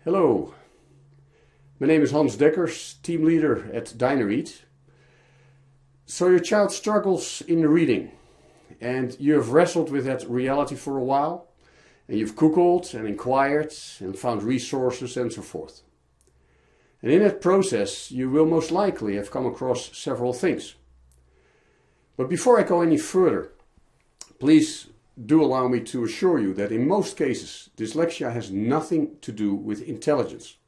Hello, my name is Hans Dekkers, team leader at Dynaread. So your child struggles in reading and you have wrestled with that reality for a while and you've Googled and inquired and found resources and so forth. And in that process you will most likely have come across several things. But before I go any further, please do allow me to assure you that in most cases dyslexia has nothing to do with intelligence.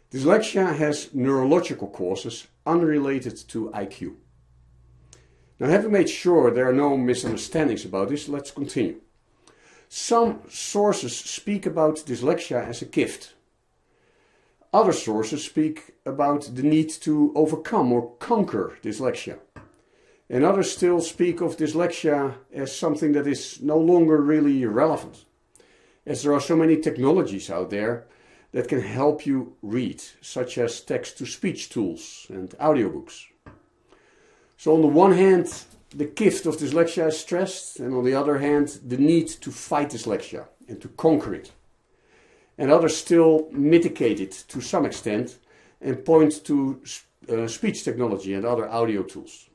Dyslexia has neurological causes unrelated to IQ. Now, having made sure there are no misunderstandings about this, let's continue. Some sources speak about dyslexia as a gift. Other sources speak about the need to overcome or conquer dyslexia. And others still speak of dyslexia as something that is no longer really relevant, as there are so many technologies out there that can help you read, such as text-to-speech tools and audiobooks. So on the one hand, the gift of dyslexia is stressed, and on the other hand, the need to fight dyslexia and to conquer it. And others still mitigate it to some extent and point to speech technology and other audio tools.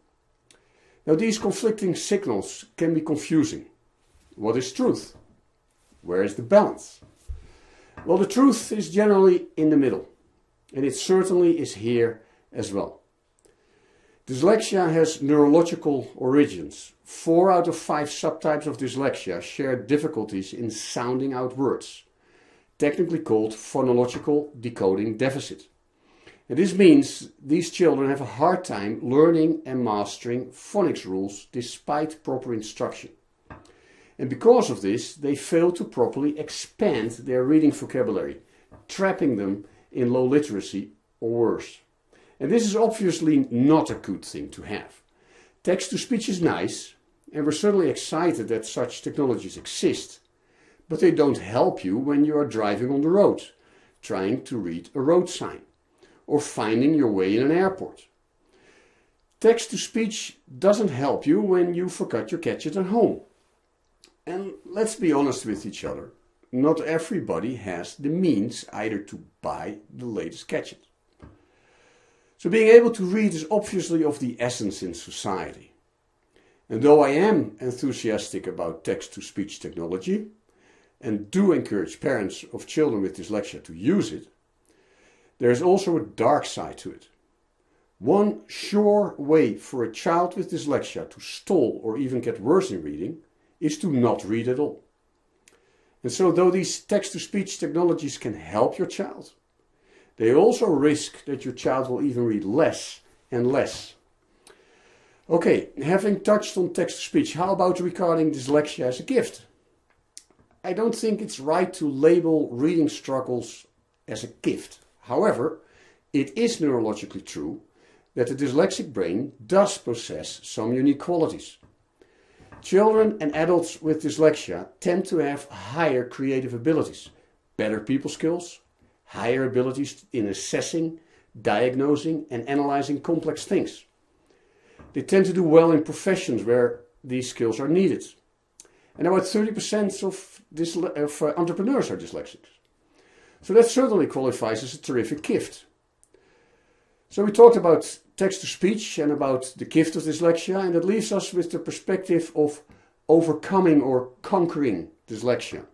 Now, these conflicting signals can be confusing. What is truth? Where is the balance? Well, the truth is generally in the middle, and it certainly is here as well. Dyslexia has neurological origins. 4 out of 5 subtypes of dyslexia share difficulties in sounding out words, technically called phonological decoding deficit. And this means these children have a hard time learning and mastering phonics rules despite proper instruction. And because of this, they fail to properly expand their reading vocabulary, trapping them in low literacy or worse. And this is obviously not a good thing to have. Text-to-speech is nice, and we're certainly excited that such technologies exist, but they don't help you when you are driving on the road, trying to read a road sign, or finding your way in an airport. Text-to-speech doesn't help you when you forgot your gadget at home. And let's be honest with each other, not everybody has the means either to buy the latest gadget. So being able to read is obviously of the essence in society. And though I am enthusiastic about text-to-speech technology, and do encourage parents of children with dyslexia to use it, there is also a dark side to it. One sure way for a child with dyslexia to stall or even get worse in reading is to not read at all. And so though these text-to-speech technologies can help your child, they also risk that your child will even read less and less. Okay, having touched on text-to-speech, how about regarding dyslexia as a gift? I don't think it's right to label reading struggles as a gift. However, it is neurologically true that the dyslexic brain does possess some unique qualities. Children and adults with dyslexia tend to have higher creative abilities, better people skills, higher abilities in assessing, diagnosing and analyzing complex things. They tend to do well in professions where these skills are needed. And about 30% of entrepreneurs are dyslexics. So that certainly qualifies as a terrific gift. So we talked about text-to-speech and about the gift of dyslexia, and that leaves us with the perspective of overcoming or conquering dyslexia.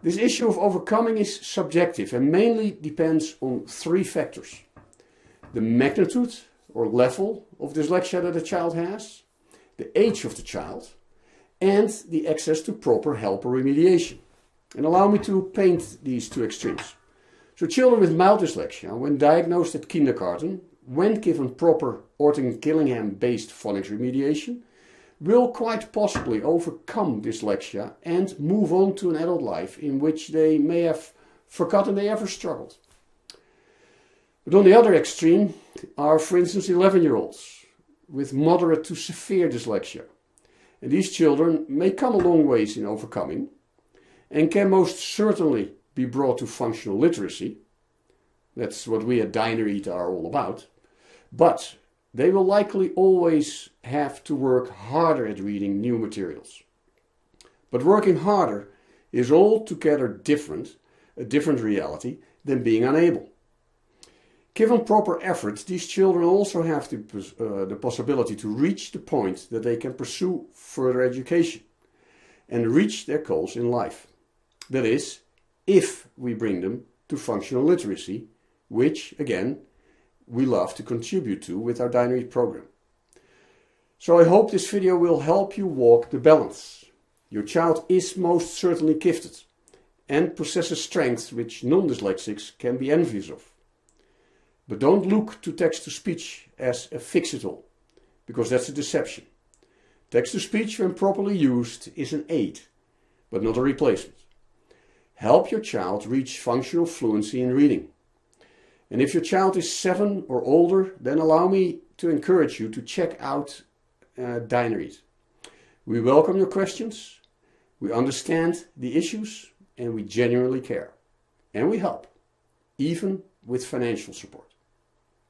This issue of overcoming is subjective and mainly depends on 3 factors. The magnitude or level of dyslexia that a child has, the age of the child, and the access to proper help or remediation. And allow me to paint these 2 extremes. So children with mild dyslexia, when diagnosed at kindergarten, when given proper Orton-Gillingham-based phonics remediation, will quite possibly overcome dyslexia and move on to an adult life in which they may have forgotten they ever struggled. But on the other extreme are, for instance, 11-year-olds with moderate to severe dyslexia. And these children may come a long ways in overcoming and can most certainly be brought to functional literacy. That's what we at Dynaread are all about. But they will likely always have to work harder at reading new materials. But working harder is altogether different a different reality than being unable. Given proper efforts, these children also have the possibility to reach the point that they can pursue further education and reach their goals in life. That is, if we bring them to functional literacy, which, again, we love to contribute to with our Dynaread program. So I hope this video will help you walk the balance. Your child is most certainly gifted and possesses strengths which non-dyslexics can be envious of. But don't look to text-to-speech as a fix-it-all, because that's a deception. Text-to-speech, when properly used, is an aid, but not a replacement. Help your child reach functional fluency in reading. And if your child is 7 or older, then allow me to encourage you to check out Dynaread. We welcome your questions, we understand the issues, and we genuinely care. And we help, even with financial support.